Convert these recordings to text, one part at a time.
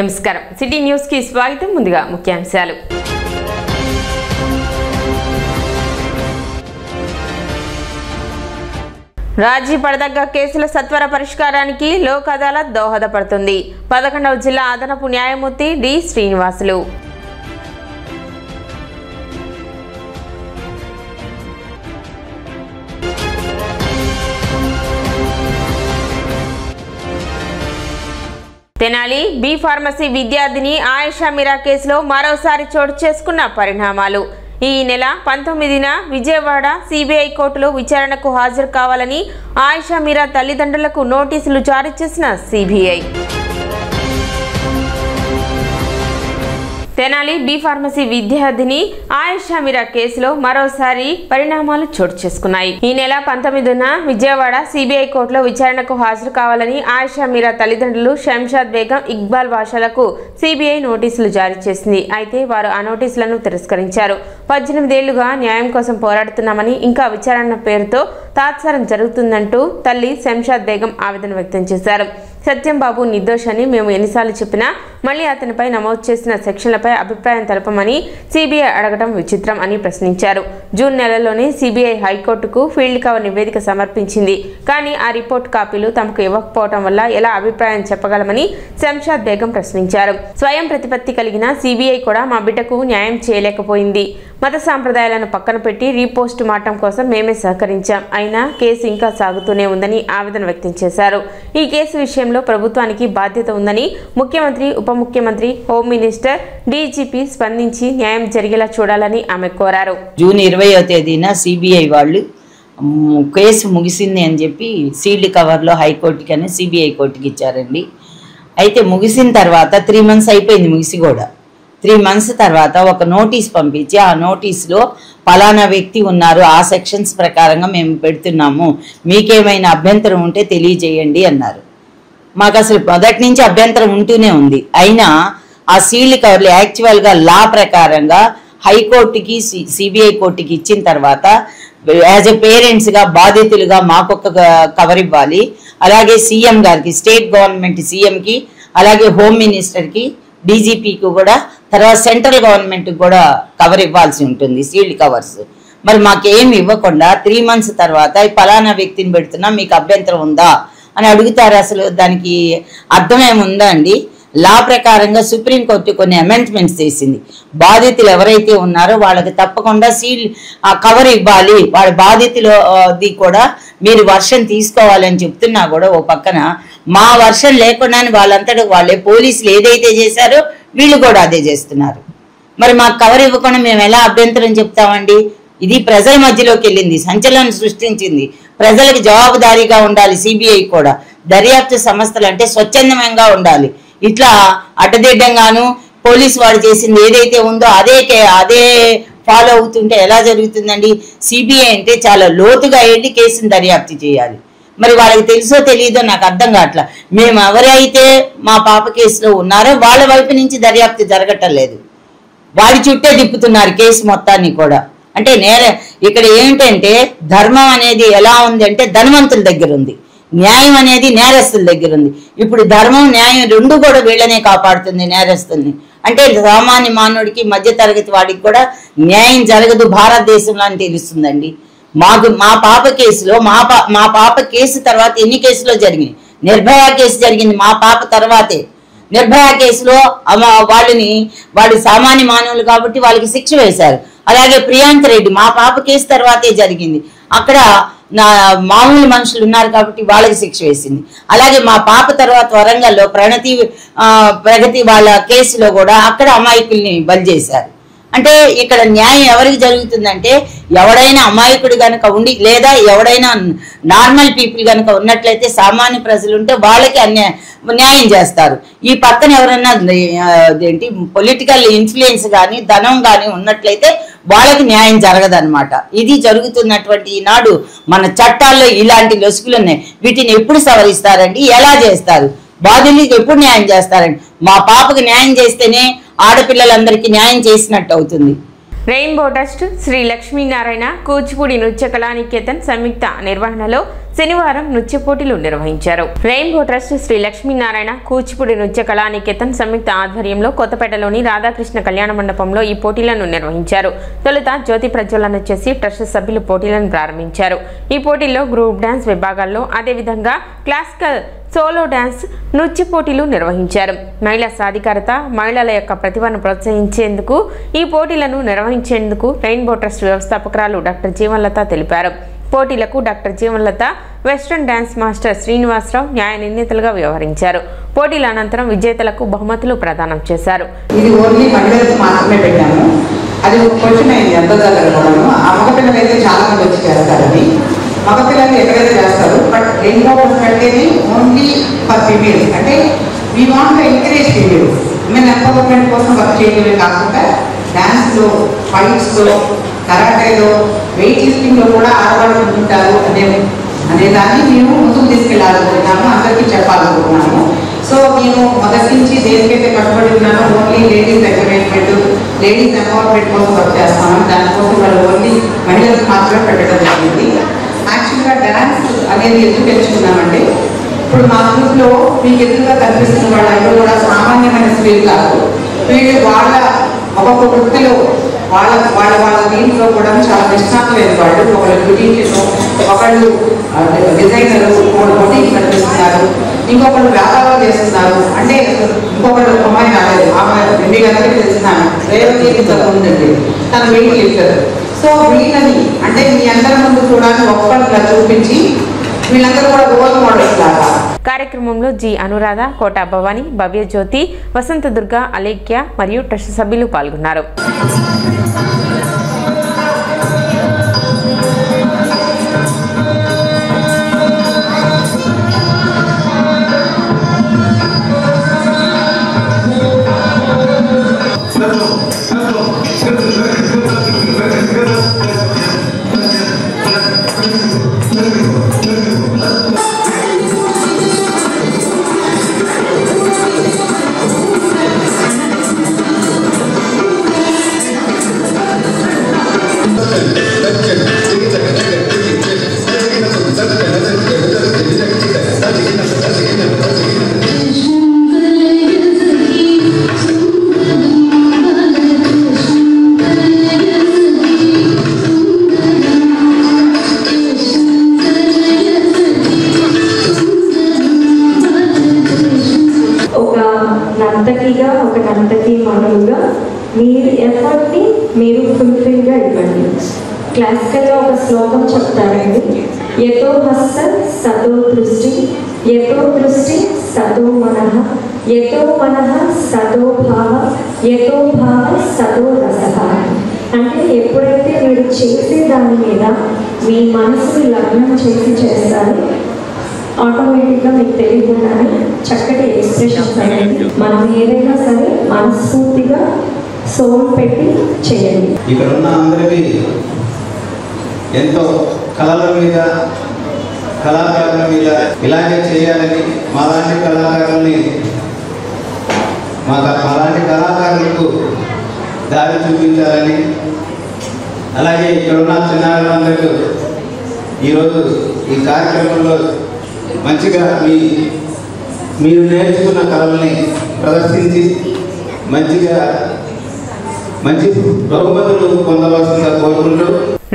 నమస్కారం city news కి స్వాగతం ముందుగా ముఖ్యాంశాలు రాజీ పడదగ్గ కేసుల సత్వర పరిష్కారానికి లోక్ అదాలత్ దోహదపడుతుంది 11వ జిల్లా అదనపు న్యాయమూర్తి D Srinivasulu Tenali B pharmacy విద్యార్థిని ఆయిషా మీరా కేసులో మరోసారి చోటు చేసుకున్న పరిణామాలు ఈ నెల 19న విజయవాడ సిబిఐ కోర్టులో విచారణకు హాజరు కావాలని ఆయిషా మీరా తల్లిదండ్రులకు నోటీసులు జారీ చేసిన సిబిఐ తెనాలి బి ఫార్మసీ విద్యార్థిని ఆయిషా మీరా కేసులో మరోసారి పరిణామాలు చోటు చేసుకున్నాయి. ఈ నెల 19న విజయవాడ సిబిఐ కోర్టులో విచారణకు హాజరు కావాలని ఆయిషా మీరా తల్లిదండ్రులు శంషాద్ బేగం ఇక్బాల్ బాషాలకు సిబిఐ నోటీసులు జారీ చేసింది. అయితే వారు ఆ నోటీసులను తిరస్కరించారు. 18 ఏళ్లుగా న్యాయం కోసం పోరాడుతున్నామని ఇంకా విచారణ పేరుతో తాత్సారం జరుగుతుందంటూ తల్లి శంషాద్ బేగం ఆవేదన వ్యక్తం చేశారు. సత్యం బాబు నిర్దోషని మేము ఎన్నిసార్లు చెప్పినా మళ్లీ అతనిపై నమోదు చేసిన సెక్షన్లపై అభిప్రాయం తెలపమని సిబిఐ అడగడం విచిత్రం అని ప్రశ్నించారు. జూన్ నెలలోనే సిబిఐ హైకోర్టుకు ఫీల్డ్ కవర్ నివేదిక సమర్పించింది. కానీ ఆ రిపోర్ట్ కాపీలు తమకు ఇవ్వకపోవడం వల్ల ఎలా అభిప్రాయం చెప్పగలమని శంషాద్ బేగం ప్రశ్నించారు. స్వయం ప్రతిపత్తి కలిగిన సిబిఐ కూడా మా బిడ్డకు న్యాయం చేయలేకపోయింది. మత సాంప్రదాయాలను పక్కన పెట్టి రీపోస్ట్ మార్టం కోసం మేమే సహకరించాం. అయినా కేసు ఇంకా సాగుతూనే ఉందని ఆవేదన వ్యక్తం చేశారు. ఈ కేసు విషయంలో ప్రభుత్వానికి బాధ్యత ఉందని ముఖ్యమంత్రి, ఉప ముఖ్యమంత్రి, హోమ్ మినిస్టర్, డీజీపీ స్పందించి న్యాయం జరిగేలా చూడాలని ఆమె కోరారు. జూన్ 20వ తేదీన సిబిఐ వాళ్ళు కేసు ముగిసింది అని చెప్పి సీల్డ్ కవర్లో హైకోర్టుకి అని సిబిఐ కోర్టుకి ఇచ్చారండి. అయితే ముగిసిన తర్వాత 3 months అయిపోయింది. ముగిసి కూడా 3 months తర్వాత ఒక నోటీస్ పంపించి ఆ నోటీస్లో పలానా వ్యక్తి ఉన్నారు, ఆ సెక్షన్స్ ప్రకారంగా మేము పెడుతున్నాము, మీకేమైనా అభ్యంతరం ఉంటే తెలియజేయండి అన్నారు. మాకు అసలు మొదటి నుంచి అభ్యంతరం ఉంటూనే ఉంది. అయినా ఆ సీల్డ్ కవర్లు యాక్చువల్గా లా ప్రకారంగా హైకోర్టుకి సిబిఐ కోర్టుకి ఇచ్చిన తర్వాత యాజ్ ఎ పేరెంట్స్గా బాధితులుగా మాకొక కవర్ ఇవ్వాలి. అలాగే సీఎం గారికి, స్టేట్ గవర్నమెంట్ సీఎంకి, అలాగే హోమ్ మినిస్టర్కి, డీజీపీకి కూడా, తర్వాత సెంట్రల్ గవర్నమెంట్కి కూడా కవర్ ఇవ్వాల్సి ఉంటుంది సీల్డ్ కవర్స్. మరి మాకేమి ఇవ్వకుండా 3 months తర్వాత పలానా వ్యక్తిని పెడుతున్నా మీకు అభ్యంతరం ఉందా అని అడుగుతారు. అసలు దానికి అర్థమేముందా అండి? లా ప్రకారంగా సుప్రీంకోర్టు కొన్ని అమెండ్మెంట్స్ చేసింది. బాధితులు ఎవరైతే ఉన్నారో వాళ్ళకి తప్పకుండా కవర్ ఇవ్వాలి, వాళ్ళ బాధితులది కూడా మీరు వర్షన్ తీసుకోవాలని చెప్తున్నా కూడా ఓ పక్కన మా వర్షన్ లేకుండానే వాళ్ళంతటా వాళ్ళే పోలీసులు ఏదైతే చేశారో వీళ్ళు కూడా అదే చేస్తున్నారు. మరి మాకు కవర్ ఇవ్వకుండా మేము ఎలా అభ్యంతరం చెప్తామండి? ఇది ప్రజల మధ్యలోకి వెళ్ళింది, సంచలనం సృష్టించింది. ప్రజలకు జవాబుదారీగా ఉండాలి సిబిఐ కూడా. దర్యాప్తు సంస్థలు అంటే స్వచ్ఛందంగా ఉండాలి. ఇట్లా అడ్డదిడ్డంగాను పోలీసు వాడు చేసింది ఏదైతే ఉందో అదే ఫాలో అవుతుంటే ఎలా జరుగుతుందండి? సిబిఐ అంటే చాలా లోతుగా వెళ్ళి కేసును దర్యాప్తు చేయాలి. మరి వాళ్ళకి తెలుసో తెలియదో నాకు అర్థం కావట్లా. మేము ఎవరైతే మా పాప కేసులో ఉన్నారో వాళ్ళ వైపు నుంచి దర్యాప్తు జరగటం లేదు, వాడి చుట్టే తిప్పుతున్నారు కేసు మొత్తాన్ని కూడా. అంటే ఇక్కడ ఏంటంటే ధర్మం అనేది ఎలా ఉంది అంటే ధనవంతుల దగ్గర ఉంది, న్యాయం అనేది నేరస్తుల దగ్గర ఉంది. ఇప్పుడు ధర్మం, న్యాయం రెండు కూడా వీళ్ళనే కాపాడుతుంది నేరస్తుల్ని. అంటే సామాన్య మానవుడికి, మధ్యతరగతి వాడికి కూడా న్యాయం జరగదు భారతదేశంలో అని తెలుస్తుందండి. మా పాప కేసులో మా పాప కేసు తర్వాత ఎన్ని కేసులో జరిగినాయి? నిర్భయ కేసు జరిగింది మా పాప తర్వాతే. నిర్భయ కేసులో వాళ్ళు సామాన్య మానవులు కాబట్టి వాళ్ళకి శిక్ష వేశారు. అలాగే ప్రియాంక రెడ్డి మా పాప కేసు తర్వాతే జరిగింది. అక్కడ మామూలు మనుషులు ఉన్నారు కాబట్టి వాళ్ళకి శిక్ష వేసింది. అలాగే మా పాప తర్వాత వరంగల్లో ప్రగతి వాళ్ళ కేసులో కూడా అక్కడ అమాయకుల్ని బలి చేశారు. అంటే ఇక్కడ న్యాయం ఎవరికి జరుగుతుందంటే ఎవడైనా అమాయకుడు కనుక ఉండి లేదా ఎవడైనా నార్మల్ పీపుల్ కనుక ఉన్నట్లయితే, సామాన్య ప్రజలు ఉంటే వాళ్ళకి న్యాయం చేస్తారు. ఈ పక్కన ఎవరైనా ఏంటి పొలిటికల్ ఇన్ఫ్లుయెన్స్ కానీ ధనం కానీ ఉన్నట్లయితే వాళ్ళకి న్యాయం జరగదన్నమాట. ఇది జరుగుతున్నటువంటి ఈనాడు మన చట్టాల్లో ఇలాంటి లొసుగులు ఉన్నాయి. వీటిని ఎప్పుడు సవరిస్తారండి? ఎలా చేస్తారు? బాధితులకు ఎప్పుడు న్యాయం చేస్తారండి? మా పాపకు న్యాయం చేస్తేనే ఆడపిల్లలందరికీ న్యాయం చేసినట్టు అవుతుంది. రెయిన్బో డస్ట్ శ్రీ లక్ష్మీనారాయణ కూచిపూడి నృత్య కళానికేతన్ సంయుక్త నిర్వహణలో శనివారం నృత్య పోటీలు నిర్వహించారు. రెయిన్బో ట్రస్ట్ శ్రీ లక్ష్మీనారాయణ కూచిపూడి నృత్య కళానికేతన్ సంయుక్త ఆధ్వర్యంలో కొత్తపేటలోని రాధాకృష్ణ కళ్యాణ మండపంలో ఈ పోటీలను నిర్వహించారు. తొలుత జ్యోతి ప్రజ్వలన చేసి ట్రస్ట్ సభ్యులు పోటీలను ప్రారంభించారు. ఈ పోటీల్లో గ్రూప్ డాన్స్ విభాగాల్లో అదేవిధంగా క్లాసికల్, సోలో డాన్స్, నృత్య పోటీలు నిర్వహించారు. మహిళా సాధికారత, మహిళల యొక్క ప్రతిభను ప్రోత్సహించేందుకు ఈ పోటీలను నిర్వహించేందుకు రెయిన్బో ట్రస్ట్ వ్యవస్థాపకురాలు డాక్టర్ జీవన్లత తెలిపారు. పోటీలకు doctor Jeevanlatha, western dance master Srinivasa Rao న్యాయ నిర్ణేతలుగా వ్యవహరించారు. పోటీల అనంతరం విజేతలకు బహుమతులు ప్రదానం చేశారు. ఇది ఓన్లీ మహిళలకు మాత్రమే పెట్టాము. అది ఒక క్వశ్చన్ అయింది ఎంత జరగడము. ఆ మగపిల్లలు అయితే చాలా మంది వచ్చి చేస్తారు. అది మగపిల్లలు ఎక్కడైతే చేస్తారు. బట్ రెయిన్బో అంటేనే ఓన్లీ ఫర్ ఫీమేల్స్. అంటే we want to encourage females. Women empowerment కోసం వర్క్ చేయడమే కాకుండా డాన్స్లో, ఫైట్స్లో, కరాటేలో, వెయిట్ లిఫ్టింగ్లో కూడా ఆడవాళ్ళు ఉంటారు అనే దాన్ని మేము ముందుకు తీసుకెళ్ళాలనుకుంటున్నాము, అందరికీ చెప్పాలనుకుంటున్నాము. సో నేను మొదటి నుంచి దేనికైతే కట్టుబడి ఉన్నానో only ladies encouragement, ladies empowerment కోసం వర్క్ చేస్తాము. దానికోసం వాళ్ళు ఓన్లీ మహిళలకు మాత్రమే పెట్టడం జరిగింది. యాక్చువల్గా డ్యాన్స్ అనేది ఎందుకు ఎంచుకున్నామంటే ఇప్పుడు మా గ్రూప్లో మీకు ఎదురుగా కనిపిస్తున్న వాళ్ళ ఎవరు కూడా సామాన్యమైన స్త్రీలు కాదు. వీళ్ళు వాళ్ళ ఒక్కొక్క వృత్తిలో వాళ్ళ దీంట్లో కూడా చాలా నిష్ణాతులైన వాళ్ళు. ఒకళ్ళు బ్యూటీషియన్, ఒకళ్ళు డిజైనర్, ఒకళ్ళు బొటిక్ నడిపిస్తున్నారు, ఇంకొకళ్ళు వ్యాపారం చేస్తున్నారు. అంటే ఇంకొకళ్ళు అమ్మాయి రాలేదు, ఆమె మీకు అందరికీ తెలిసినాను రేవతి ఉందండి, తన వెయిట్ లిఫ్టర్. సో వీళ్ళని అంటే మీ అందరి ముందు చూడాలని ఒక్కళ్ళ చూపించి వీళ్ళందరూ కూడా రోల్ మోడల్స్ లాగా. కార్యక్రమంలో జి అనురాధ, కోట భవాని, భవ్య జ్యోతి, వసంత దుర్గ, అలేఖ్య మరియు ట్రస్ట్ సభ్యులు పాల్గొన్నారు. ఒక నర్తకి మనులుగా మీరు ఎఫర్ట్ని మీరు ఫుల్ఫిల్గా ఇవ్వండి. క్లాసికల్గా ఒక శ్లోకం చెప్తారండి. యతో హస్త సతో దృష్టి, యతో దృష్టి సతో మనః, యతో మనః సతో భావ, యతో భావ సతో రసః. అంటే ఎప్పుడైతే మీరు చేసే దాని మీద మీ మనసుని లగ్నం చేసి చేస్తారు, ఆటోమేటిక్గా మీకు తెలియకుండానే చక్కటి ఎక్స్ప్రెషన్స్ అనేది మనం ఏదైనా సరే మనస్ఫూర్తిగా సోల్ పెట్టి చేయండి. ఇక్కడ ఉన్న అందరికీ ఎంతో కళల మీద, కళాకారుల మీద ఇలాగే చేయాలని, మాలాంటి కళాకారుల్ని మాలాంటి కళాకారులకు దారి చూపించాలని, అలాగే ఇక్కడ ఉన్న చిన్నారులందరూ ఈరోజు ఈ కార్యక్రమంలో మంచిగా మీరు నేర్చుకున్న కళల్ని ప్రదర్శించి మంచి బహుమతులు పొందవలసిందిగా కోరుకుంటూ,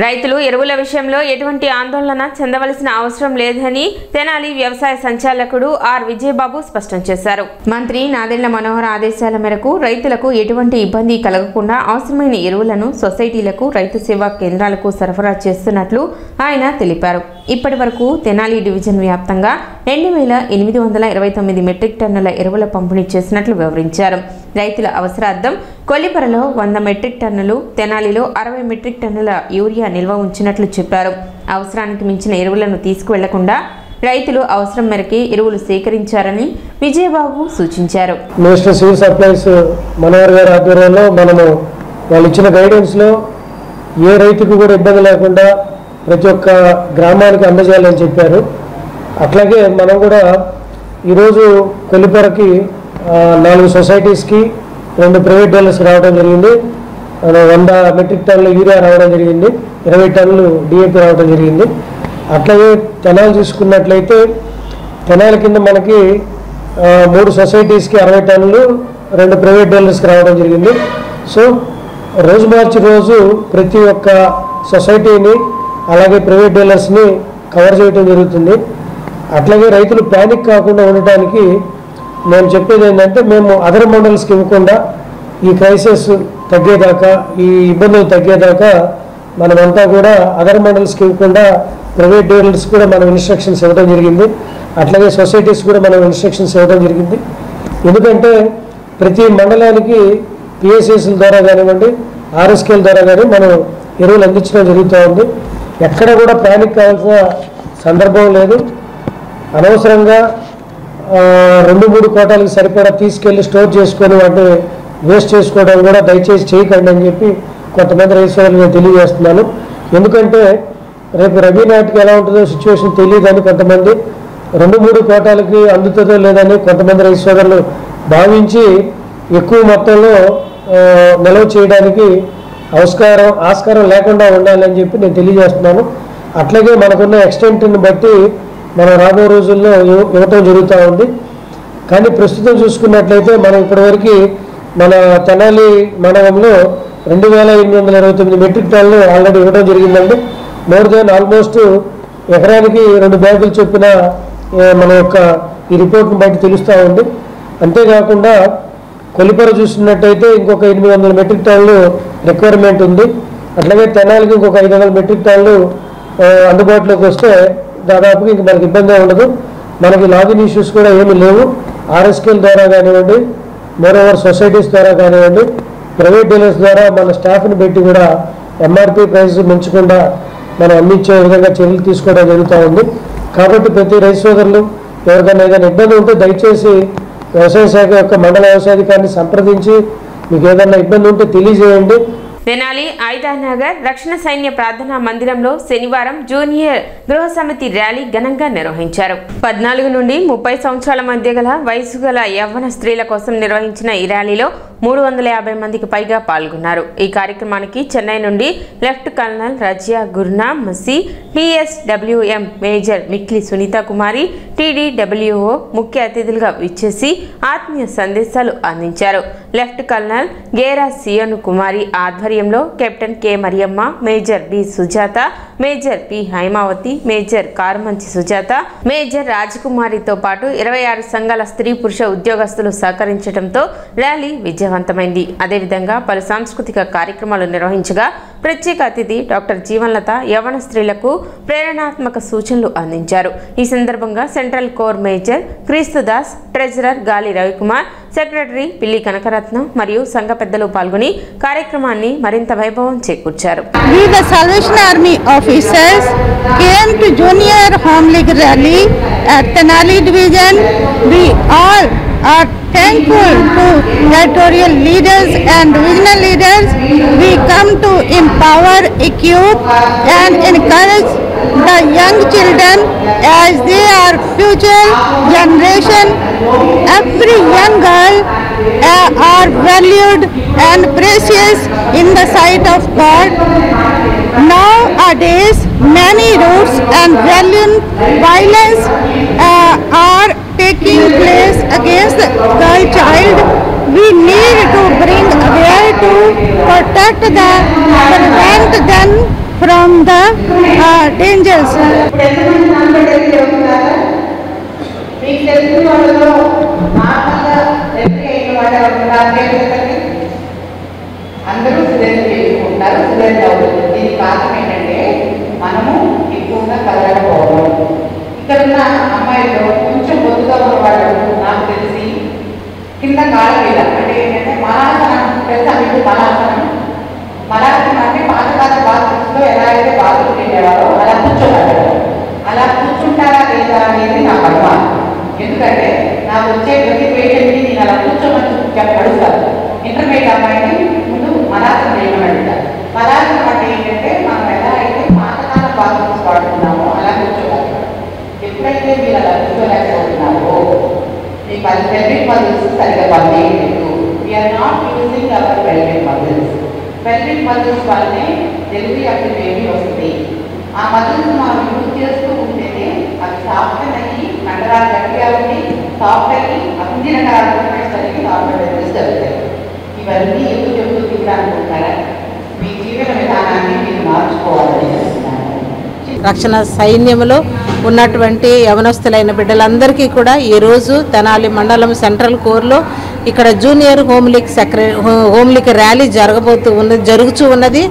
రైతులు ఎరువుల విషయంలో ఎటువంటి ఆందోళన చెందవలసిన అవసరం లేదని తెనాలి వ్యవసాయ సంచాలకుడు ఆర్ విజయబాబు స్పష్టం చేశారు. మంత్రి నాదెండ్ల మనోహర్ ఆదేశాల మేరకు రైతులకు ఎటువంటి ఇబ్బంది కలగకుండా అవసరమైన ఎరువులను సొసైటీలకు, రైతు సేవా కేంద్రాలకు సరఫరా చేస్తున్నట్లు ఆయన తెలిపారు. ఇప్పటి వరకు తెనాలి డివిజన్ వ్యాప్తంగా 2,829 మెట్రిక్ టన్నుల ఎరువుల పంపిణీ చేసినట్లు వివరించారు. రైతుల అవసరార్థం కొల్లిపరలో 100 మెట్రిక్ టన్నులు, తెనాలిలో 60 మెట్రిక్ టన్నుల యూరియా నిల్వ ఉంచినట్లు చెప్పారు. అవసరానికి మించిన ఎరువులను తీసుకువెళ్లకుండా రైతులు అవసరం మేరకే ఎరువులు సేకరించారని విజయబాబు సూచించారు. మినిస్టర్ సివిల్ సప్లైస్ మనోహర్ గారి ఆధ్వర్యంలో మనము వాళ్ళు ఇచ్చిన గైడెన్స్లో ఏ రైతుకు కూడా ఇబ్బంది లేకుండా ప్రతి ఒక్క గ్రామానికి అందజేయాలని చెప్పారు. అట్లాగే మనం కూడా ఈరోజు కొల్లిపరకి 4 సొసైటీస్కి 2 ప్రైవేట్ డీలర్స్ రావడం జరిగింది. 100 మెట్రిక్ టన్నులు యూరియా రావడం జరిగింది, 20 టన్నులు డిఏపి రావడం జరిగింది. అట్లాగే తెనాలి చూసుకున్నట్లయితే తెనాలి కింద మనకి 3 సొసైటీస్కి 60 టన్నులు 2 ప్రైవేట్ డీలర్స్కి రావడం జరిగింది. సో రోజు మార్చి రోజు ప్రతి ఒక్క సొసైటీని అలాగే ప్రైవేట్ డీలర్స్ని కవర్ చేయడం జరుగుతుంది. అట్లాగే రైతులు ప్యానిక్ కాకుండా ఉండటానికి నేను చెప్పేది ఏంటంటే, మేము అదర్ మండల్స్కి ఇవ్వకుండా ఈ క్రైసిస్ తగ్గేదాకా, ఈ ఇబ్బందులు తగ్గేదాకా మనమంతా కూడా అదర్ మండల్స్కి ఇవ్వకుండా ప్రైవేట్ డీలర్స్ కూడా మనం ఇన్స్ట్రక్షన్స్ ఇవ్వడం జరిగింది. అట్లాగే సొసైటీస్ కూడా మనం ఇన్స్ట్రక్షన్స్ ఇవ్వడం జరిగింది. ఎందుకంటే ప్రతి మండలానికి పిఎస్ఎస్ల ద్వారా కానివ్వండి, ఆర్ఎస్కేల ద్వారా కానీ మనం ఎరువులు అందించడం జరుగుతూ ఉంది. ఎక్కడ కూడా ప్యానిక్ కావాల్సిన సందర్భం లేదు. అనవసరంగా 2-3 కోటాలకు సరిపడా తీసుకెళ్ళి స్టోర్ చేసుకొని వాటిని వేస్ట్ చేసుకోవడం కూడా దయచేసి చేయకండి అని చెప్పి కొంతమంది రైతు సోదరులు నేను తెలియజేస్తున్నాను. ఎందుకంటే రేపు రబీ నాటికి ఎలా ఉంటుందో సిచ్యువేషన్ తెలియదని కొంతమంది 2-3 కోటాలకి అందుతుందో లేదని కొంతమంది రైతు సోదరులు భావించి ఎక్కువ మొత్తంలో నిల్వ చేయడానికి ఆస్కారం లేకుండా ఉండాలని చెప్పి నేను తెలియజేస్తున్నాను. అట్లాగే మనకున్న ఎక్స్టెంట్ని బట్టి మనం రాబోయే రోజుల్లో ఇవ్వటం జరుగుతూ ఉంది. కానీ ప్రస్తుతం చూసుకున్నట్లయితే మనం ఇప్పటివరకు మన తెనాలి మండలంలో 2829 మెట్రిక్ టన్నులు ఆల్రెడీ ఇవ్వడం జరిగిందండి. మోర్ దెన్ ఆల్మోస్ట్ ఎకరానికి 2 బ్యాగులు చొప్పున మన యొక్క ఈ రిపోర్ట్ని బట్టి తెలుస్తూ ఉంది. అంతేకాకుండా కొలిపర చూసినట్టయితే ఇంకొక 800 మెట్రిక్ టన్నులు రిక్వైర్మెంట్ ఉంది. అట్లాగే తెనాలికి ఇంకొక 500 మెట్రిక్ టన్నులు అందుబాటులోకి వస్తే దాదాపుగా ఇంక మనకి ఇబ్బంది ఉండదు. మనకి లాగిన్ ఇష్యూస్ కూడా ఏమీ లేవు. ఆర్ఎస్కేల ద్వారా కానివ్వండి, మోరోవర్ సొసైటీస్ ద్వారా కానివ్వండి, ప్రైవేట్ డీలర్స్ ద్వారా మన స్టాఫ్ని పెట్టి కూడా ఎంఆర్పి ప్రైస్ పెంచకుండా మనం అందించే విధంగా చర్యలు తీసుకోవడం జరుగుతూ ఉంది. కాబట్టి ప్రతి రైతు సోదరులు ఎవరికైనా ఏదైనా ఇబ్బంది ఉంటే దయచేసి వ్యవసాయ శాఖ యొక్క మండల వ్యవసాయాధికారిని సంప్రదించి మీకు ఏదైనా ఇబ్బంది ఉంటే తెలియజేయండి. తెనాలి ఐదానగర్ రక్షణ సైన్య ప్రార్థనా మందిరంలో శనివారం జూనియర్ గృహ సమితి ర్యాలీ ఘనంగా నిర్వహించారు. 14 నుండి 30 సంవత్సరాల మధ్య గల వయసు గల యవ్వన స్త్రీల కోసం నిర్వహించిన ఈ ర్యాలీలో 350 మందికి పైగా పాల్గొన్నారు. ఈ కార్యక్రమానికి చెన్నై నుండి లెఫ్ట్ కల్నల్ రజియా గుర్నా మసి, PSWM మేజర్ మిక్లి సునీత కుమారి, TDWO ముఖ్య అతిథులుగా విచ్చేసి ఆత్మీయ సందేశాలు అందించారు. లెఫ్ట్ కల్నల్ గేరా సియోను కుమారి ఆధ్వర్యంలో captain K Mariyamma, major B Sujatha, major P Haimavathi, major Karumanchi Sujatha, major రాజకుమారితో పాటు 26 సంఘాల స్త్రీ పురుష ఉద్యోగస్తులు సహకరించడంతో ర్యాలీ విజయవంతమైంది. అదేవిధంగా పలు సాంస్కృతిక కార్యక్రమాలు నిర్వహించగా ప్రత్యేక అతిథి డాక్టర్ జీవన్లత యవ్వన స్త్రీలకు ప్రేరణాత్మక సూచనలు అందించారు. ఈ సందర్భంగా సెంట్రల్ కోర్ మేజర్ క్రీస్తుదాస్, ట్రెజరర్ గాలి రవికుమార్, సెక్రటరీ పిల్లి కనకరత్నం మరియు సంఘ పెద్దలు పాల్గొని కార్యక్రమాన్ని మరింత వైభవం చేకూర్చారు. We the Salvation Army officers came to Junior Home League rally at Tenali division. We all are thankful to territorial leaders and divisional leaders. We come to empower, equip and encourage the young children as they are future generation. Every young girl are valued and precious in the sight of God. Nowadays, many roots and violence are taking place against the girl child. We need to bring aware to protect prevent them from the dangers. అందరూ cylinder వేసుకుంటారు. Cylinder అవుతుంది. దీనికి కారణం ఏంటంటే మనము ఎక్కువగా కదలకపోవడం. ఇక్కడ ఉన్న అమ్మాయిలు కొంచెం బొద్దుగా ఉన్న వాళ్ళు నాకు తెలిసి కింద కాళ్ళ మీద అంటే ఏంటంటే మలాసనం తెలుసా మీకు? మలాసనం అంటే పాతకాల బాత్రూమ్స్లో ఎలా అయితే బాత్రూమ్ వెళ్ళేవారో అలా కూర్చోగలరు. అలా కూర్చుంటారా లేదా అనేది నాకు అనుమానం. ఎందుకంటే నాకు వచ్చే ప్రతి పేషెంట్ని నేను అలా కూర్చోమని అడుగుతాను. ఇంటర్మీడియట్ అమ్మాయిని ముందు మలాసనం చేయమని అడుగుతారు. మలాసనం అంటే ఏంటంటే మనం ఎలా అయితే పాతకాల బాత్రూమ్స్ వాడుతున్నామో అలా కూర్చోగలరు. ఎప్పుడైతే మీరు అలా కూర్చోలేకపోతున్నారో మీ పెల్విక్ మజిల్స్ సరిగ్గా పనిచేయలేదు. We're not using our pelvic muscles. Pelvic muscles వల్లనే డెలివరీ అప్పుడు బేబీ వస్తుంది. ఆ మజిల్స్ మనం యూజ్ చేస్తూ ఉంటేనే కండరాలు గట్టిగా ఉండి సాఫ్ట్ అయ్యి అన్ని రకాల మూమెంట్స్ సాఫ్ట్ జరుగుతాయి. ఇవన్నీ ఎందుకు చెబుతూ అనుకుంటారా? మీ జీవన విధానాన్ని మీరు మార్చుకోవాలని చేస్తున్నాను. రక్షణ సైన్యంలో ఉన్నటువంటి యవనస్తులైన బిడ్డలందరికీ కూడా ఈరోజు తెనాలి మండలం సెంట్రల్ కోర్లో ఇక్కడ జూనియర్ హోమ్లీగ్ ర్యాలీ జరుగుతూ ఉన్నది.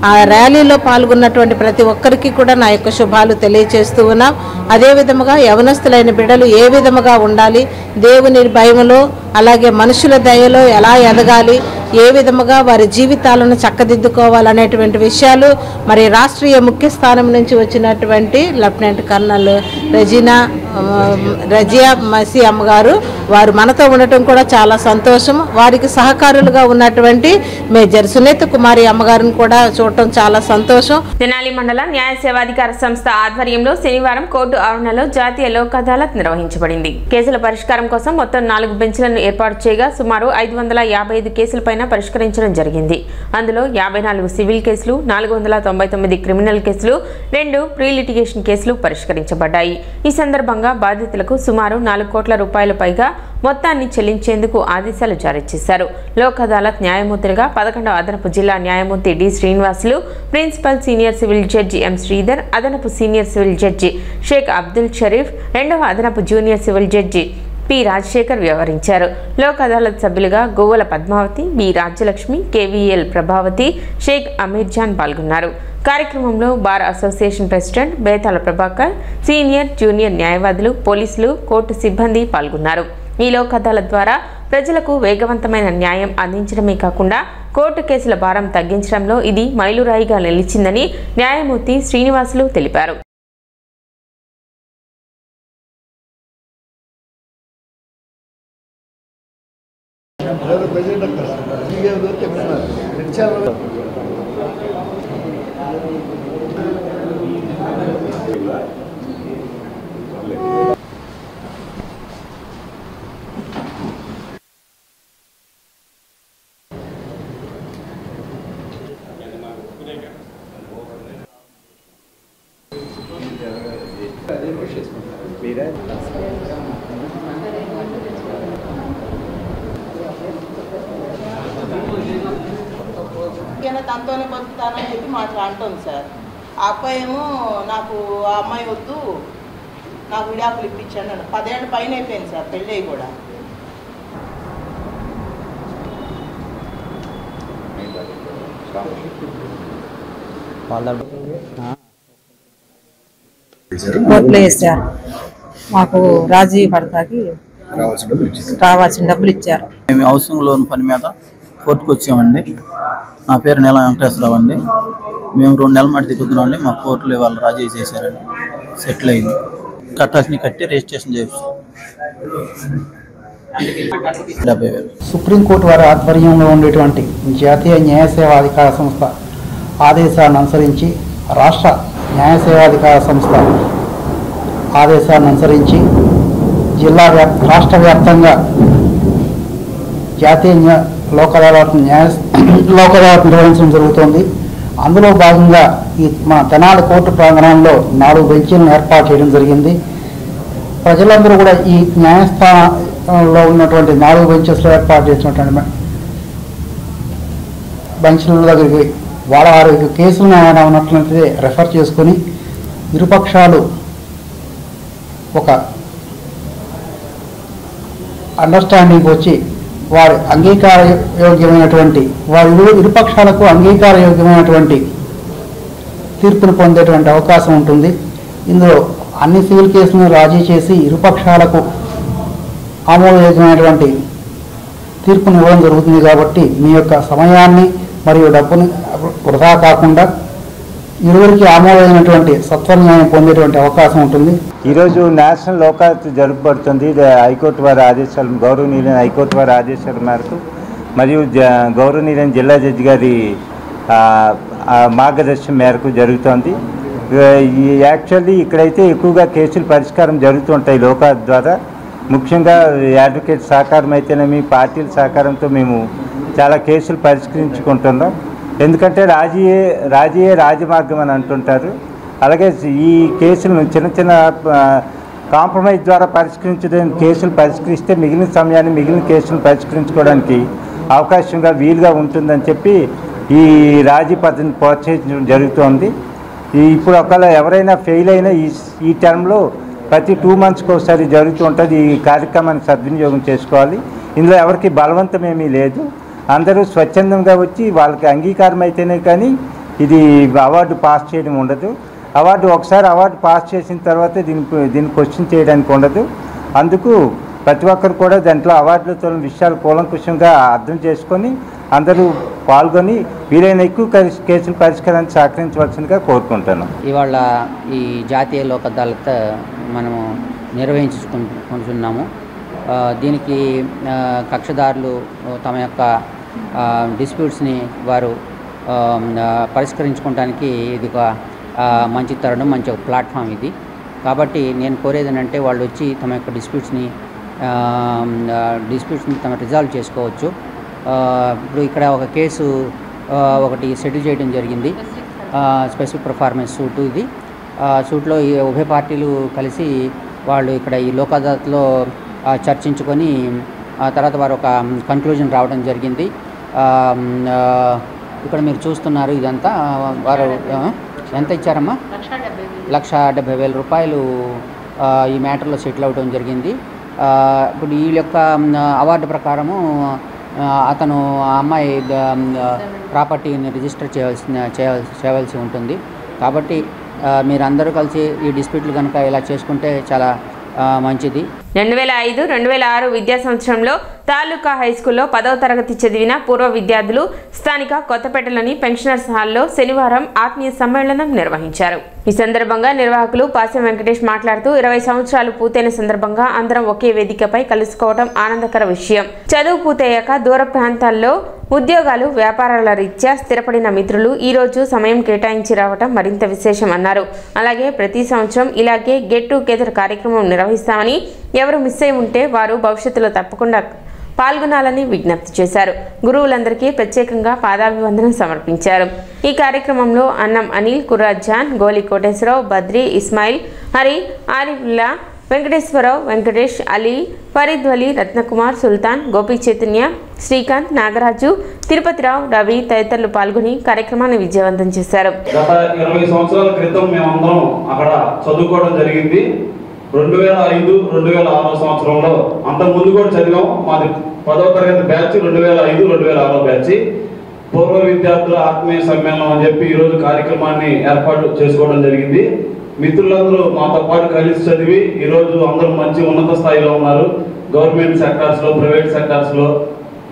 ఆ ర్యాలీలో పాల్గొన్నటువంటి ప్రతి ఒక్కరికి కూడా నా యొక్క శుభాలు తెలియజేస్తూ ఉన్నాం. అదేవిధముగా యవనస్తులైన బిడ్డలు ఏ విధముగా ఉండాలి, దేవుని భయములో అలాగే మనుషుల దయలో ఎలా ఎదగాలి, ఏ విధముగా వారి జీవితాలను చక్కదిద్దుకోవాలనేటువంటి విషయాలు మరి రాష్ట్రీయ ముఖ్య స్థానం నుంచి వచ్చినటువంటి లెఫ్టినెంట్ కర్నల్ రజియా మసీ అమ్మగారు వారు మనతో ఉండటం కూడా చాలా సంతోషం. వారికి సహకారులుగా ఉన్నటువంటి మేజర్ సునీత కుమారి అమ్మగారిని కూడా చూడటం చాలా సంతోషం. తెనాలి మండల న్యాయ సేవాధికార సంస్థ ఆధ్వర్యంలో శనివారం కోర్టు ఆవరణలో జాతీయ లోక్ అదాలత్ నిర్వహించబడింది. కేసుల పరిష్కారం కోసం మొత్తం 4 బెంచ్లను ఏర్పాటు చేయగా సుమారు 555 కేసులపైన పరిష్కరించడం జరిగింది. అందులో 54 సివిల్ కేసులు, 499 క్రిమినల్ కేసులు, 2 ప్రీ లిటిగేషన్ కేసులు పరిష్కరించబడ్డాయి. ఈ సందర్భంగా బాధితులకు సుమారు 4 కోట్ల రూపాయల పైగా మొత్తాన్ని చెల్లించేందుకు ఆదేశాలు జారీ చేశారు. లోక్ అదాలత్ న్యాయమూర్తులుగా 11వ అదనపు జిల్లా న్యాయమూర్తి D Srinivasulu, principal senior civil judge M Sridhar, అదనపు senior civil judge Shaik Abdul Sharif, 2వ అదనపు junior civil judge P Rajasekhar వ్యవహరించారు. లోక్ అదాలత్ సభ్యులుగా గోవల పద్మావతి, బి రాజ్యలక్ష్మి, కేవీఎల్ ప్రభావతి, షేక్ అమీర్ జాన్ పాల్గొన్నారు. కార్యక్రమంలో bar association president Betala Prabhakar, senior junior న్యాయవాదులు, పోలీసులు, కోర్టు సిబ్బంది పాల్గొన్నారు. ఈ లోక్ అదాలత్ ద్వారా ప్రజలకు వేగవంతమైన న్యాయం అందించడమే కాకుండా కోర్టు కేసుల భారం తగ్గించడంలో ఇది మైలురాయిగా నిలిచిందని న్యాయమూర్తి శ్రీనివాసులు తెలిపారు. తనతోనే బతుకుతానని చెప్పి మాకు అంటుంది సార్. ఆ అబ్బాయి ఏమో నాకు ఆ అమ్మాయి వద్దు, నాకు విడాకులు ఇప్పించాను. 10 ఏళ్ళ పైన అయిపోయింది సార్ పెళ్ళి కూడా. కోర్టులో వేసారు. మాకు రాజీ భర్తకి రావాల్సిన డబ్బులు ఇచ్చారు. మేము హౌసింగ్ లోన్ పని మీద కోర్టుకు వచ్చామండి. నా పేరు నెల వెంకటేశ్వరరావు అండి. మేము 2 నెలల మాట దిగుతున్నామండి. మా కోర్టులో వాళ్ళు రాజీ చేశారండి. సెటిల్ అయింది. కట్టాల్సిన కట్టి రిజిస్ట్రేషన్ చేస్తాం. 70,000. సుప్రీంకోర్టు వారి ఆధ్వర్యంలో ఉండేటువంటి జాతీయ న్యాయ సేవాధికార సంస్థ ఆదేశాలను అనుసరించి రాష్ట్ర న్యాయ సేవాధికార సంస్థ ఆదేశాలను అనుసరించి రాష్ట్ర వ్యాప్తంగా జాతీయ లోక్ అదాలత్ నిర్వహించడం జరుగుతోంది. అందులో భాగంగా మన తెనాలి కోర్టు ప్రాంగణంలో 4 బెంచీలను ఏర్పాటు చేయడం జరిగింది. ప్రజలందరూ కూడా ఈ న్యాయస్థానంలో ఉన్నటువంటి 4 బెంచెస్లో ఏర్పాటు చేసినటువంటి బెంచ్ల దగ్గరికి వారి కేసులను ఏమైనా ఉన్నట్లయితే రెఫర్ చేసుకొని ఇరుపక్షాలు ఒక అండర్స్టాండింగ్ వచ్చి వారి ఇరుపక్షాలకు అంగీకారయోగ్యమైనటువంటి తీర్పును పొందేటువంటి అవకాశం ఉంటుంది. ఇందులో అన్ని సివిల్ కేసులను రాజీ చేసి ఇరుపక్షాలకు ఆమోదయోగ్యమైనటువంటి తీర్పును ఇవ్వడం జరుగుతుంది. కాబట్టి మీ యొక్క సమయాన్ని మరియు డబ్బుని వృధా కాకుండా ఇరువురికి ఆమోదమైనటువంటి సత్వన్యాయం పొందేటువంటి అవకాశం ఉంటుంది. ఈరోజు నేషనల్ లోక్ అదాలత్ జరుపబడుతుంది. హైకోర్టు వారి ఆదేశాలు, గౌరవనీయులైన హైకోర్టు వారి ఆదేశాల మేరకు మరియు గౌరవనీయులైన జిల్లా జడ్జి గారి మార్గదర్శనం మేరకు జరుగుతోంది. యాక్చువల్లీ ఇక్కడైతే ఎక్కువగా కేసులు పరిష్కారం జరుగుతుంటాయి లోక్ అదాలత్ ద్వారా. ముఖ్యంగా అడ్వకేట్ సహకారం అయితేనేమి, పార్టీల సహకారంతో మేము చాలా కేసులు పరిష్కరించుకుంటున్నాం. ఎందుకంటే రాజీయే రాజమార్గం అని అంటుంటారు. అలాగే ఈ కేసులను చిన్న కాంప్రమైజ్ ద్వారా పరిష్కరించడానికి కేసులు పరిష్కరిస్తే మిగిలిన సమయాన్ని మిగిలిన కేసులు పరిష్కరించుకోవడానికి అవకాశంగా వీలుగా ఉంటుందని చెప్పి ఈ రాజీ పద్ధతిని ప్రోత్సహించడం జరుగుతోంది. ఇప్పుడు ఒకవేళ ఎవరైనా ఫెయిల్ అయినా ఈ టర్మ్లో ప్రతి 2 monthsకి ఒకసారి జరుగుతూ ఉంటుంది. ఈ కార్యక్రమాన్ని సద్వినియోగం చేసుకోవాలి. ఇందులో ఎవరికి బలవంతం ఏమీ లేదు. అందరూ స్వచ్ఛందంగా వచ్చి వాళ్ళకి అంగీకారం అయితేనే కానీ ఇది అవార్డు పాస్ చేయడం ఉండదు. ఒకసారి అవార్డు పాస్ చేసిన తర్వాత దీన్ని క్వశ్చన్ చేయడానికి ఉండదు. అందుకు ప్రతి ఒక్కరు కూడా దాంట్లో అవార్డులతో విషయాలు కూలంకుషంగా అర్థం చేసుకొని అందరూ పాల్గొని వీలైన ఎక్కువ కేసుల పరిష్కారాన్ని సహకరించవలసిందిగా కోరుకుంటున్నాం. ఇవాళ ఈ జాతీయ లోక్ అదాలత్ మనము నిర్వహించుకుంటున్నాము. దీనికి కక్షదారులు తమ యొక్క డిస్ప్యూట్స్ని వారు పరిష్కరించుకోవడానికి ఇది ఒక మంచి తరుణం, మంచి ఒక ప్లాట్ఫామ్ ఇది. కాబట్టి నేను కోరేది ఏంటంటే వాళ్ళు వచ్చి తమ యొక్క డిస్ప్యూట్స్ని తమ రిజాల్వ్ చేసుకోవచ్చు. ఇప్పుడు ఇక్కడ ఒక కేసు ఒకటి సెటిల్ చేయడం జరిగింది. స్పెసిఫిక్ పర్ఫార్మెన్స్ సూటు ఇది. సూట్లో ఈ ఉభయ పార్టీలు కలిసి వాళ్ళు ఇక్కడ ఈ లోక్ అదాలత్లో చర్చించుకొని తర్వాత వారు ఒక కన్క్లూజన్ రావడం జరిగింది. ఇక్కడ మీరు చూస్తున్నారు ఇదంతా. వారు ఎంత ఇచ్చారమ్మా? 1,70,000 రూపాయలు ఈ మ్యాటర్లో సెటిల్ అవ్వడం జరిగింది. ఇప్పుడు ఈ యొక్క అవార్డు ప్రకారము అతను ఆ అమ్మాయి ప్రాపర్టీని రిజిస్టర్ చేయవలసి ఉంటుంది. కాబట్టి మీరందరూ కలిసి ఈ డిస్ప్యూట్లు కనుక ఇలా చేసుకుంటే చాలా మంచిది. 2005-2006 విద్యా సంవత్సరంలో తాలూకా హైస్కూల్లో 10వ తరగతి చదివిన పూర్వ విద్యార్థులు స్థానిక కొత్తపేటలోని పెన్షనర్స్ హాల్లో శనివారం ఆత్మీయ సమ్మేళనం నిర్వహించారు. ఈ సందర్భంగా నిర్వాహకులు పాసెం వెంకటేష్ మాట్లాడుతూ 20 సంవత్సరాలు పూర్తయిన సందర్భంగా అందరం ఒకే వేదికపై కలుసుకోవడం ఆనందకర విషయం. చదువు పూర్తయ్యాక దూర ప్రాంతాల్లో ఉద్యోగాలు, వ్యాపారాల రీత్యా స్థిరపడిన మిత్రులు ఈ రోజు సమయం కేటాయించి రావడం మరింత విశేషం అన్నారు. అలాగే ప్రతి సంవత్సరం ఇలాగే గెట్ టుగెదర్ కార్యక్రమం నిర్వహిస్తామని, ఎవరు మిస్ అయి ఉంటే వారు భవిష్యత్తులో తప్పకుండా పాల్గొనాలని విజ్ఞప్తి చేశారు. గురువులందరికీ ప్రత్యేకంగా పాదాభివందనం సమర్పించారు. ఈ కార్యక్రమంలో అన్నం అనిల్, కుర్రాజ్ జాన్, గోలి కోటేశ్వరరావు, బద్రి, ఇస్మాయిల్, హరి, ఆరిఫుల్లా, వెంకటేశ్వరరావు, వెంకటేష్, అలీ, ఫరీద్ వలి, రత్నకుమార్, సుల్తాన్, గోపి చైతన్య, శ్రీకాంత్, నాగరాజు, తిరుపతిరావు, రవి తదితరులు పాల్గొని కార్యక్రమాన్ని విజయవంతం చేశారు. గత 20 సంవత్సరాల క్రితం మేమందరం అక్కడ చదువుకోవడం జరిగింది. 2005-2006 సంవత్సరంలో అంతకుముందు కూడా చదివాం. మాది 10వ తరగతి బ్యాచ్ 2005-2006 బ్యాచ్. పూర్వ విద్యార్థుల ఆత్మీయ సమ్మేళనం అని చెప్పి ఈరోజు కార్యక్రమాన్ని ఏర్పాటు చేసుకోవడం జరిగింది. మిత్రులందరూ మాతో పాటు కలిసి చదివి ఈరోజు అందరూ మంచి ఉన్నత స్థాయిలో ఉన్నారు. గవర్నమెంట్ సెక్టార్స్లో, ప్రైవేట్ సెక్టార్స్లో,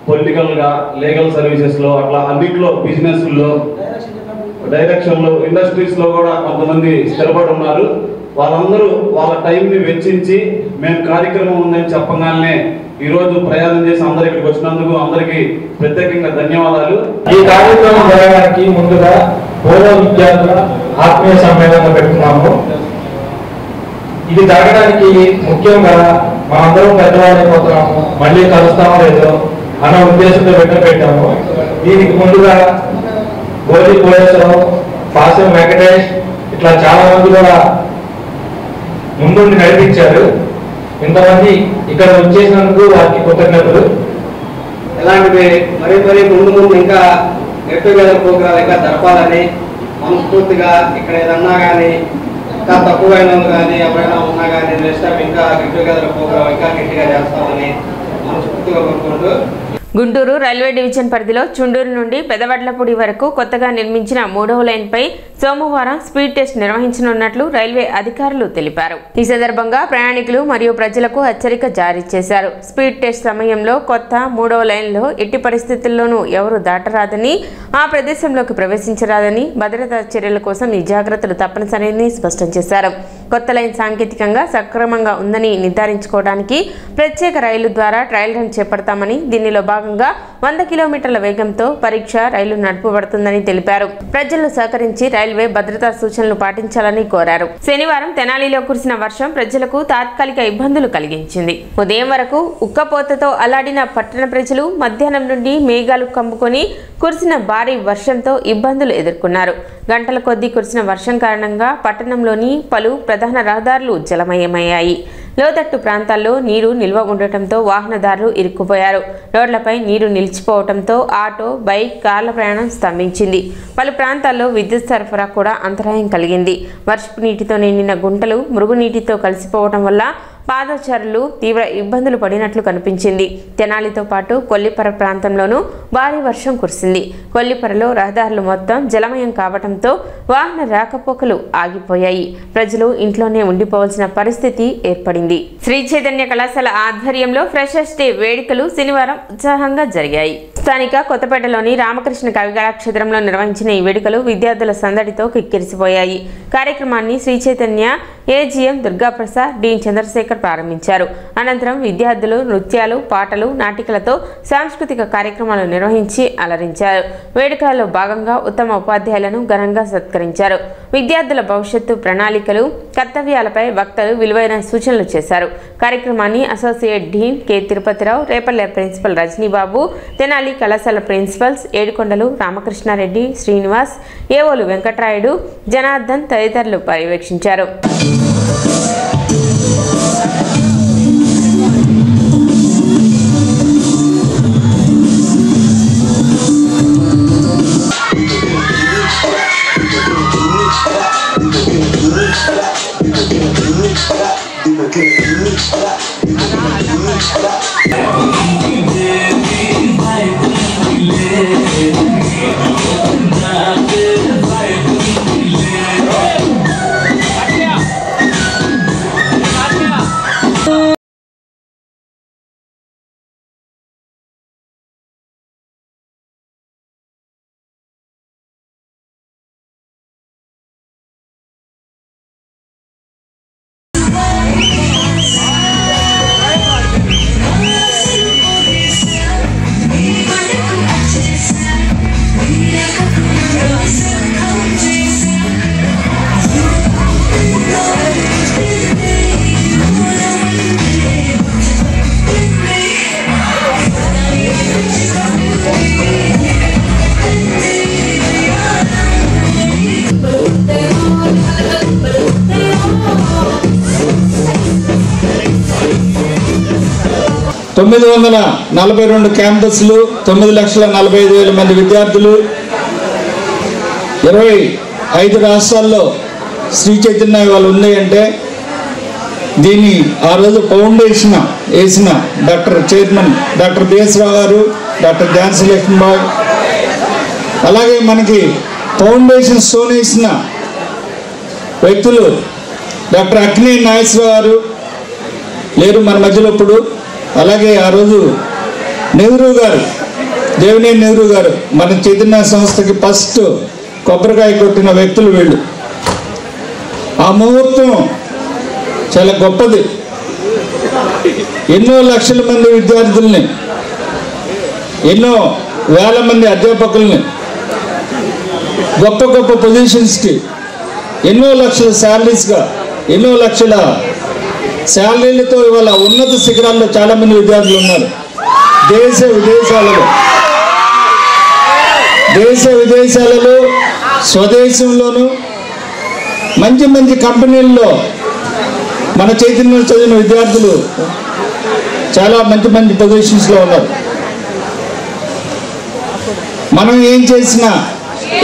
పొలిటికల్గా, లీగల్ సర్వీసెస్లో, అట్లా అన్నింటిలో, బిజినెస్లో, డైరెక్షన్లో, ఇండస్ట్రీస్లో కూడా కొంతమంది స్థిరపడి ఉన్నారు. వాళ్ళందరూ వాళ్ళ టైంని వెచ్చించి మేము కార్యక్రమం ఉందని చెప్పగానే ఈరోజు ప్రయాణం చేసి అందరు ఇక్కడికి వచ్చినందుకు అందరికీ ప్రత్యేకంగా ధన్యవాదాలు. ఈ కార్యక్రమం జరగడానికి ముందుగా పూర్వ విద్యార్థుల ఆత్మీయ సమ్మేళనం పెట్టుకున్నాము. ఇది జరగడానికి ముఖ్యంగా మనందరం పెద్దవాళ్ళైపోతున్నాము, మళ్ళీ కలుస్తామో లేదో అన్న ఉద్దేశంతో పెట్టాము. దీనికి ముందుగా గోలి కోటేశ్వరరావు, పాసెం వెంకటేష్ ఇట్లా చాలా మంది కూడా ముందుండి నడిపించారు. ఇంతమంది ఇక్కడ వచ్చేసినందుకు వారికి కృతజ్ఞతలు. ఇలాంటివి మరీ ముందు ఇంకా గెట్ టుగెదర్ ప్రోగ్రాం ఇంకా జరపాలని మనస్ఫూర్తిగా ఇక్కడ ఏదన్నా కానీ ఇంకా తక్కువైన కానీ ఎవరైనా ఉన్నా కానీ నెక్స్ట్ టైం ఇంకా గెట్ టుగెదర్ ప్రోగ్రాం ఇంకా గట్టిగా చేస్తామని మనస్ఫూర్తిగా కోరుకుంటూ, గుంటూరు రైల్వే డివిజన్ పరిధిలో చుండూరు నుండి పెదవడ్లపూడి వరకు కొత్తగా నిర్మించిన 3వ లైన్పై సోమవారం స్పీడ్ టెస్ట్ నిర్వహించనున్నట్లు రైల్వే అధికారులు తెలిపారు. ఈ సందర్భంగా ప్రయాణికులు మరియు ప్రజలకు హెచ్చరిక జారీ చేశారు. స్పీడ్ టెస్ట్ సమయంలో కొత్త 3వ లైన్లో ఎట్టి పరిస్థితుల్లోనూ ఎవరు దాటరాదని, ఆ ప్రదేశంలోకి ప్రవేశించరాదని, భద్రతా చర్యల కోసం ఈ జాగ్రత్తలు తప్పనిసరిని స్పష్టం చేశారు. కొత్త లైన్ సాంకేతికంగా సక్రమంగా ఉందని నిర్ధారించుకోవడానికి ప్రత్యేక రైలు ద్వారా ట్రయల్ రన్ చేపడతామని, దీనిలో భాగంగా 100 కిలోమీటర్ల వేగంతో పరీక్ష రైలు నడపబడుతుందని తెలిపారు. ప్రజలు సహకరించి రైల్వే భద్రతా సూచనలు పాటించాలని కోరారు. శనివారం తెనాలిలో కురిసిన వర్షం ప్రజలకు తాత్కాలిక ఇబ్బందులు కలిగించింది. ఉదయం వరకు ఉక్కపోతతో అల్లాడిన పట్టణ ప్రజలు మధ్యాహ్నం నుండి మేఘాలు కమ్ముకొని కురిసిన భారీ వర్షంతో ఇబ్బందులు ఎదుర్కొన్నారు. గంటల కొద్దీ కురిసిన వర్షం కారణంగా పట్టణంలోని పలు ప్రధాన ప్రధాన రహదారులు జలమయమయ్యాయి. లోతట్టు ప్రాంతాల్లో నీరు నిల్వ ఉండటంతో వాహనదారులు ఇరుక్కుపోయారు. రోడ్లపై నీరు నిలిచిపోవడంతో ఆటో, బైక్, కార్ల ప్రయాణం స్తంభించింది. పలు ప్రాంతాల్లో విద్యుత్ సరఫరా కూడా అంతరాయం కలిగింది. వర్షపు నీటితో నిండిన గుంటలు మురుగునీటితో కలిసిపోవడం వల్ల పాదచారులు తీవ్ర ఇబ్బందులు పడినట్లు కనిపించింది. తెనాలితో పాటు కొల్లిపర ప్రాంతంలోనూ భారీ వర్షం కురిసింది. కొల్లిపరలో రహదారులు మొత్తం జలమయం కావడంతో వాహన రాకపోకలు ఆగిపోయాయి. ప్రజలు ఇంట్లోనే ఉండిపోవాల్సిన పరిస్థితి ఏర్పడింది. శ్రీ చైతన్య కళాశాల ఆధ్వర్యంలో ఫ్రెషర్స్ డే వేడుకలు శనివారం ఉత్సాహంగా జరిగాయి. స్థానిక కొత్తపేటలోని రామకృష్ణ కవికళాక్షేత్రంలో నిర్వహించిన ఈ వేడుకలు విద్యార్థుల సందడితో కిక్కిరిసిపోయాయి. కార్యక్రమాన్ని శ్రీ చైతన్య ఏజీఎం దుర్గాప్రసాద్, డీన్ చంద్రశేఖర్ ప్రారంభించారు. అనంతరం విద్యార్థులు నృత్యాలు, పాటలు, నాటికలతో సాంస్కృతిక కార్యక్రమాలు నిర్వహించి అలరించారు. వేడుకలలో భాగంగా ఉత్తమ ఉపాధ్యాయులను ఘనంగా సత్కరించారు. విద్యార్థుల భవిష్యత్తు ప్రణాళికలు, కర్తవ్యాలపై వక్తలు విలువైన సూచనలు చేశారు. కార్యక్రమాన్ని associate dean K Tirupathirao, Repalle principal Rajanibabu, Tenali కళాశాల ప్రిన్సిపల్స్ ఏడుకొండలు రామకృష్ణారెడ్డి, శ్రీనివాస్, ఏవోలు వెంకట్రాయుడు, జనార్దన్ తదితరులు పర్యవేక్షించారు. తొమ్మిది 942 క్యాంపస్లు, 9,45,000 మంది విద్యార్థులు, 25 రాష్ట్రాల్లో శ్రీ చైతన్య వాళ్ళు ఉన్నాయంటే దీన్ని ఆ రోజు ఫౌండేషన్ వేసిన చైర్మన్ డాక్టర్ బిఎస్ రావు గారు, డాక్టర్ ఝాన్సీ లక్ష్మీబాయి, అలాగే మనకి ఫౌండేషన్ స్టోన్ వేసిన వ్యక్తులు డాక్టర్ అక్కినే నాగేశ్వరరావు గారు లేరు మన మధ్యలో ఇప్పుడు. అలాగే ఆ రోజు నెహ్రూ గారు, దేవినేని నెహ్రూ గారు మన చైతన్య సంస్థకి ఫస్ట్ కొబ్బరికాయ కొట్టిన వ్యక్తులు వీళ్ళు. ఆ ముహూర్తం చాలా గొప్పది. ఎన్నో లక్షల మంది విద్యార్థుల్ని, ఎన్నో వేల మంది అధ్యాపకుల్ని గొప్ప గొప్ప పొజిషన్స్కి, ఎన్నో లక్షల శాలరీస్గా, ఎన్నో లక్షల శాలరీలతో ఇవాళ ఉన్నత శిఖరాల్లో చాలామంది విద్యార్థులు ఉన్నారు. దేశ విదేశాలలో స్వదేశంలోనూ మంచి మంచి కంపెనీల్లో మన చైతన్యంలో చదివిన విద్యార్థులు చాలా మంచి మంచి పొజిషన్స్లో ఉన్నారు. మనం ఏం చేసినా,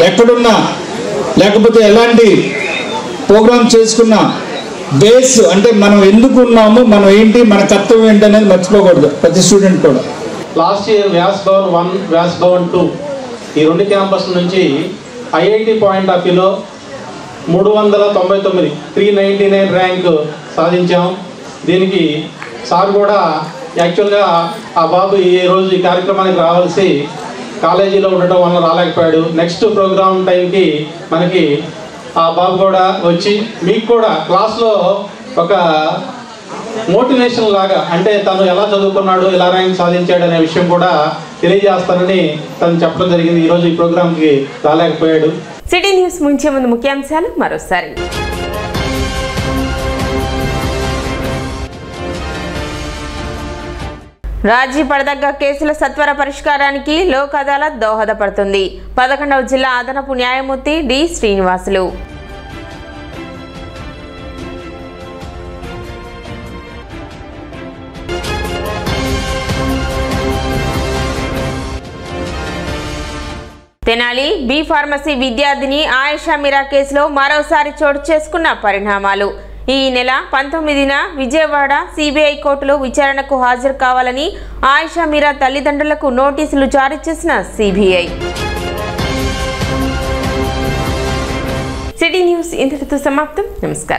ఎక్కడున్నా, లేకపోతే ఎలాంటి ప్రోగ్రామ్ చేసుకున్నా బేస్ అంటే మనం ఎందుకు ఉన్నాము, మనం ఏంటి, మన కర్తవ్యం ఏంటి అనేది మర్చిపోకూడదు ప్రతి స్టూడెంట్ కూడా. లాస్ట్ ఇయర్ వ్యాస్ భవన్ 1, వ్యాస్ భవన్ 2 ఈ 2 క్యాంపస్ నుంచి ఐఐటి పాయింట్ ఆఫ్ వ్యూలో 399 399 ర్యాంక్ సాధించాం. దీనికి సార్ కూడా యాక్చువల్గా ఆ బాబు ఈ రోజు ఈ కార్యక్రమానికి రావాల్సి కాలేజీలో ఉండటం వల్ల రాలేకపోయాడు. నెక్స్ట్ ప్రోగ్రామ్ టైంకి మనకి ఆ బాబు కూడా వచ్చి మీకు కూడా క్లాస్లో ఒక మోటివేషన్ లాగా, అంటే తను ఎలా చదువుకున్నాడు, ఎలా ర్యాంక్ సాధించాడు అనే విషయం కూడా తెలియజేస్తానని తను చెప్పడం జరిగింది. ఈరోజు ఈ ప్రోగ్రామ్కి రాలేకపోయాడు. సిటీ న్యూస్ ముంచే ముందు ముఖ్యాంశాలు మరోసారి. రాజీ పడదగ్గ కేసుల సత్వర పరిష్కారానికి లోక్ అదాలత్ దోహదపడుతుంది. 11వ జిల్లా అదనపు న్యాయమూర్తి D Srinivasulu. Tenali B pharmacy విద్యార్థిని ఆయిషా మీరా కేసులో మరోసారి చోటు చేసుకున్న పరిణామాలు. ఈ నెల 19న విజయవాడ సిబిఐ కోర్టులో విచారణకు హాజరు కావాలని ఆయిషా మీరా తల్లిదండ్రులకు నోటీసులు జారీ చేసిన సిబిఐ. సిటీ న్యూస్ ఇంతటితో సమాప్తం. నమస్కారం.